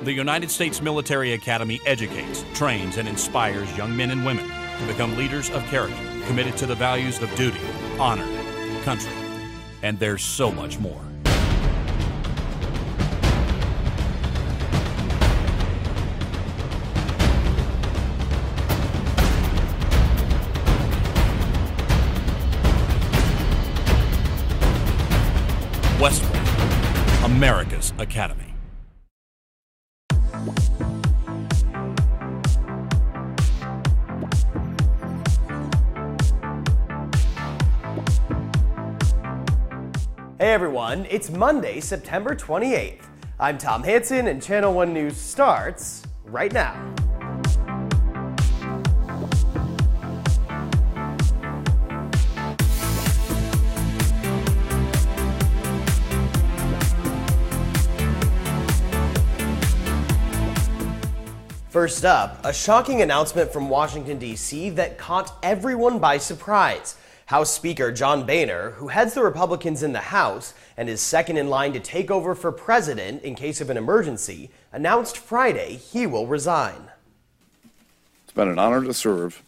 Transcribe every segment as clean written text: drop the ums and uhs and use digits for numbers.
The United States Military Academy educates, trains, and inspires young men and women to become leaders of character, committed to the values of duty, honor, country, and there's so much more. West Point, America's Academy. Hey everyone, it's Monday, September 28th. I'm Tom Hansen and Channel 1 News starts right now. First up, a shocking announcement from Washington, D.C. that caught everyone by surprise. House Speaker John Boehner, who heads the Republicans in the House and is second in line to take over for president in case of an emergency, announced Friday he will resign. It's been an honor to serve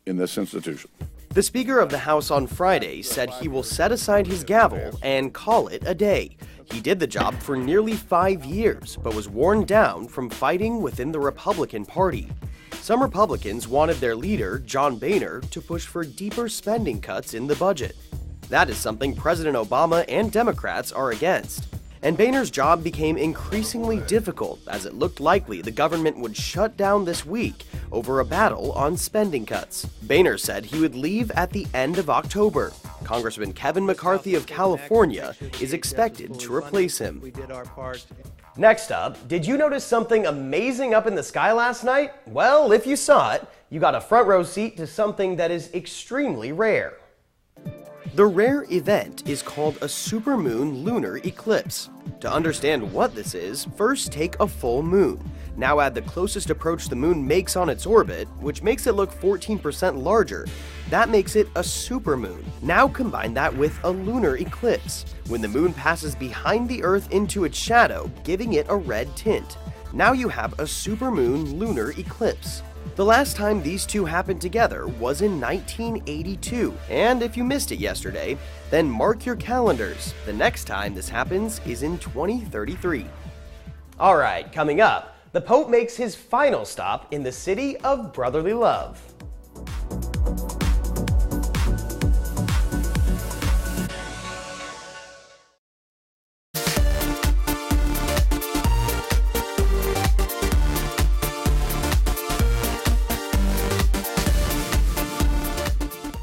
in this institution. The Speaker of the House on Friday said he will set aside his gavel and call it a day. He did the job for nearly 5 years, but was worn down from fighting within the Republican Party. Some Republicans wanted their leader, John Boehner, to push for deeper spending cuts in the budget. That is something President Obama and Democrats are against. And Boehner's job became increasingly difficult as it looked likely the government would shut down this week over a battle on spending cuts. Boehner said he would leave at the end of October. Congressman Kevin McCarthy of California is expected to replace him. Next up, did you notice something amazing up in the sky last night? Well, if you saw it, you got a front row seat to something that is extremely rare. The rare event is called a supermoon lunar eclipse. To understand what this is, first take a full moon. Now add the closest approach the moon makes on its orbit, which makes it look 14% larger. That makes it a supermoon. Now combine that with a lunar eclipse, when the moon passes behind the Earth into its shadow, giving it a red tint. Now you have a supermoon lunar eclipse. The last time these two happened together was in 1982, and if you missed it yesterday, then mark your calendars. The next time this happens is in 2033. All right, coming up, the Pope makes his final stop in the city of brotherly love.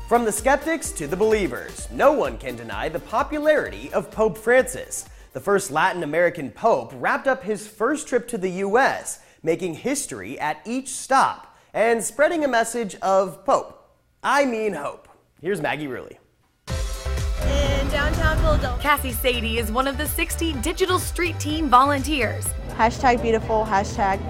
From the skeptics to the believers, no one can deny the popularity of Pope Francis. The first Latin American pope wrapped up his first trip to the U.S., making history at each stop and spreading a message of hope. Here's Maggie Rulli. In downtown Philadelphia, Cassie Sadie is one of the 60 digital street team volunteers. #beautiful,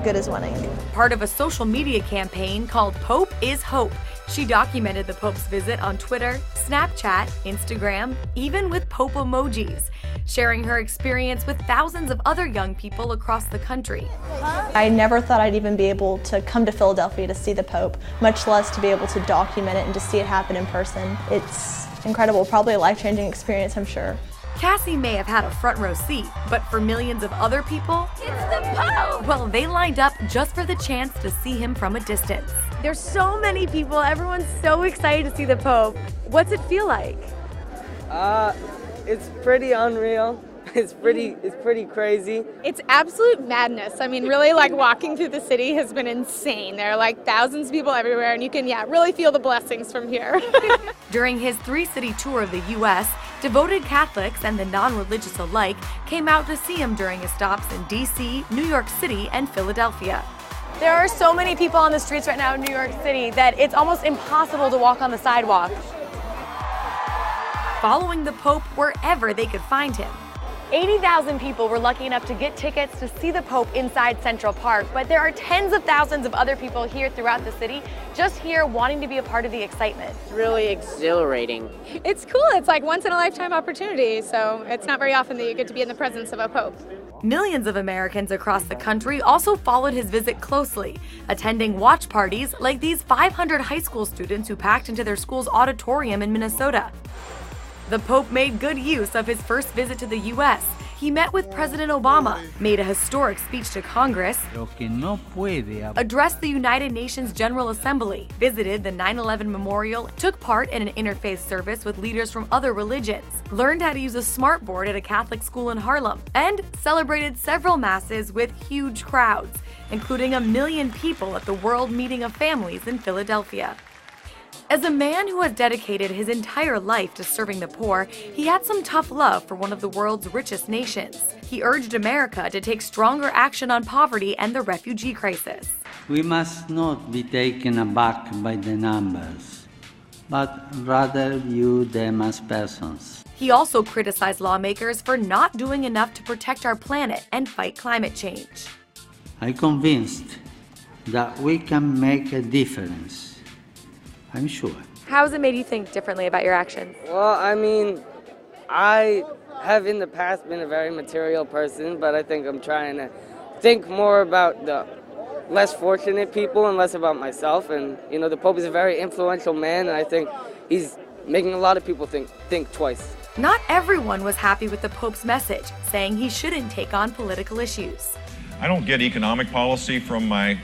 #good as winning. Part of a social media campaign called Pope is Hope. She documented the Pope's visit on Twitter, Snapchat, Instagram, even with Pope emojis, sharing her experience with thousands of other young people across the country. I never thought I'd even be able to come to Philadelphia to see the Pope, much less to be able to document it and to see it happen in person. It's incredible, probably a life-changing experience, I'm sure. Cassie may have had a front row seat, but for millions of other people, it's the Pope! Well, they lined up just for the chance to see him from a distance. There's so many people, everyone's so excited to see the Pope. What's it feel like? It's pretty unreal. It's pretty crazy. It's absolute madness. I mean, really, walking through the city has been insane. There are thousands of people everywhere, and you can, really feel the blessings from here. During his 3-city tour of the U.S., devoted Catholics and the non-religious alike came out to see him during his stops in D.C., New York City, and Philadelphia. There are so many people on the streets right now in New York City that it's almost impossible to walk on the sidewalk. Following the Pope wherever they could find him. 80,000 people were lucky enough to get tickets to see the Pope inside Central Park, but there are tens of thousands of other people here throughout the city just here wanting to be a part of the excitement. It's really exhilarating. It's cool. It's like once in a lifetime opportunity, so it's not very often that you get to be in the presence of a pope. Millions of Americans across the country also followed his visit closely, attending watch parties like these 500 high school students who packed into their school's auditorium in Minnesota. The Pope made good use of his first visit to the U.S. He met with President Obama, made a historic speech to Congress, addressed the United Nations General Assembly, visited the 9/11 Memorial, took part in an interfaith service with leaders from other religions, learned how to use a smartboard at a Catholic school in Harlem, and celebrated several masses with huge crowds, including 1 million people at the World Meeting of Families in Philadelphia. As a man who has dedicated his entire life to serving the poor, he had some tough love for one of the world's richest nations. He urged America to take stronger action on poverty and the refugee crisis. We must not be taken aback by the numbers, but rather view them as persons. He also criticized lawmakers for not doing enough to protect our planet and fight climate change. I'm convinced that we can make a difference. I'm sure. How has it made you think differently about your actions? Well, I mean, I have in the past been a very material person, but I think I'm trying to think more about the less fortunate people and less about myself. And, you know, the Pope is a very influential man, and I think he's making a lot of people think twice. Not everyone was happy with the Pope's message, saying he shouldn't take on political issues. I don't get economic policy from my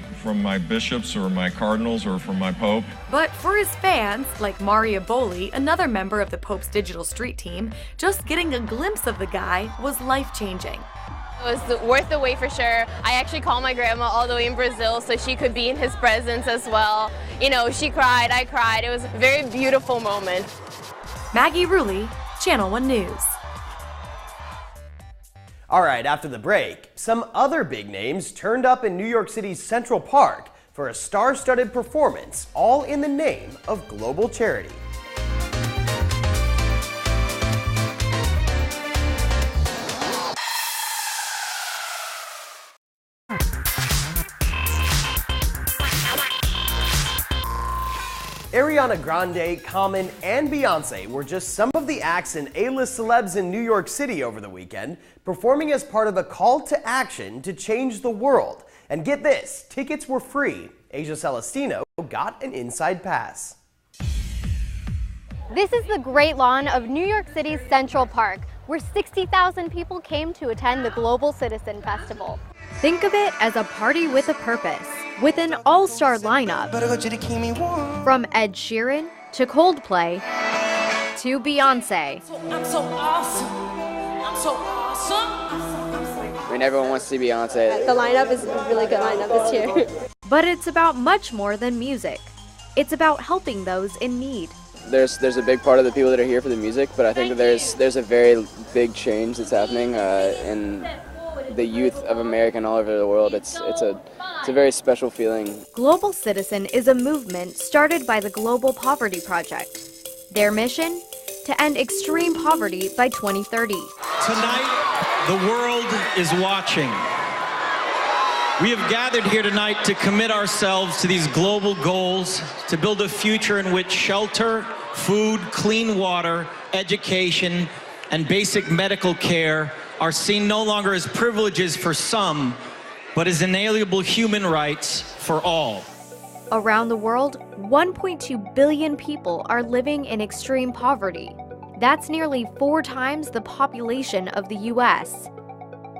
bishops or my cardinals or from my Pope. But for his fans, like Maria Boli, another member of the Pope's digital street team, just getting a glimpse of the guy was life-changing. It was worth the wait for sure. I actually called my grandma all the way in Brazil so she could be in his presence as well. You know, she cried, I cried. It was a very beautiful moment. Maggie Rulli, Channel 1 News. All right, after the break, some other big names turned up in New York City's Central Park for a star-studded performance, all in the name of global charity. Ariana Grande, Common, and Beyonce were just some of the acts and A-list celebs in New York City over the weekend, performing as part of a call to action to change the world. And get this, tickets were free. Asia Celestino got an inside pass. This is the Great Lawn of New York City's Central Park, where 60,000 people came to attend the Global Citizen Festival. Think of it as a party with a purpose, with an all-star lineup. From Ed Sheeran to Coldplay to Beyonce. I'm so awesome. I'm so awesome. I mean, everyone wants to see Beyonce. The lineup is a really good lineup this year. But it's about much more than music. It's about helping those in need. There's a big part of the people that are here for the music, but I think that there's a very big change that's happening in the youth of America and all over the world. It's a very special feeling. Global Citizen is a movement started by the Global Poverty Project. Their mission? To end extreme poverty by 2030. Tonight, the world is watching. We have gathered here tonight to commit ourselves to these global goals to build a future in which shelter, food, clean water, education, and basic medical care are seen no longer as privileges for some, but as inalienable human rights for all. Around the world, 1.2 billion people are living in extreme poverty. That's nearly 4 times the population of the US.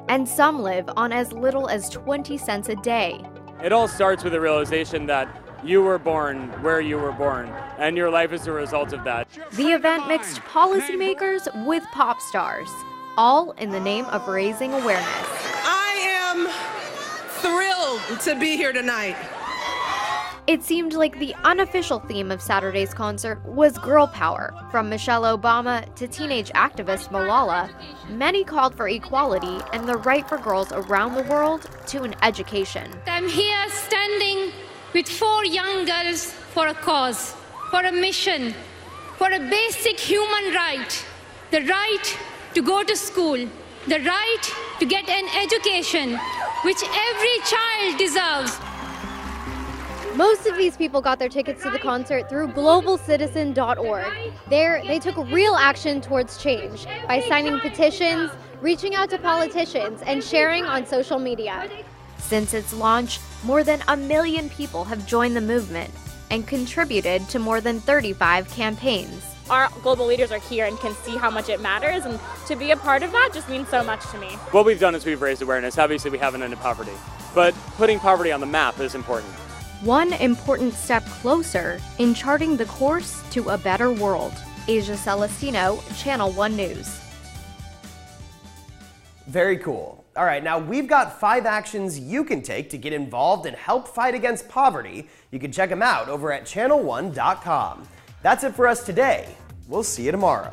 And some live on as little as 20 cents a day. It all starts with the realization that you were born where you were born, and your life is a result of that. The event mixed policymakers with pop stars, all in the name of raising awareness. I am thrilled to be here tonight. It seemed like the unofficial theme of Saturday's concert was girl power. From Michelle Obama to teenage activist Malala, many called for equality and the right for girls around the world to an education. I'm here standing with 4 young girls for a cause, for a mission, for a basic human right, the right to go to school, the right to get an education, which every child deserves. Most of these people got their tickets to the concert through globalcitizen.org. There, they took real action towards change by signing petitions, reaching out to politicians, and sharing on social media. Since its launch, more than 1 million people have joined the movement and contributed to more than 35 campaigns. Our global leaders are here and can see how much it matters, and to be a part of that just means so much to me. What we've done is we've raised awareness. Obviously, we haven't ended poverty, but putting poverty on the map is important. One important step closer in charting the course to a better world. Asia Celestino, Channel 1 News. Very cool. All right, now we've got 5 actions you can take to get involved and help fight against poverty. You can check them out over at channel1.com. That's it for us today. We'll see you tomorrow.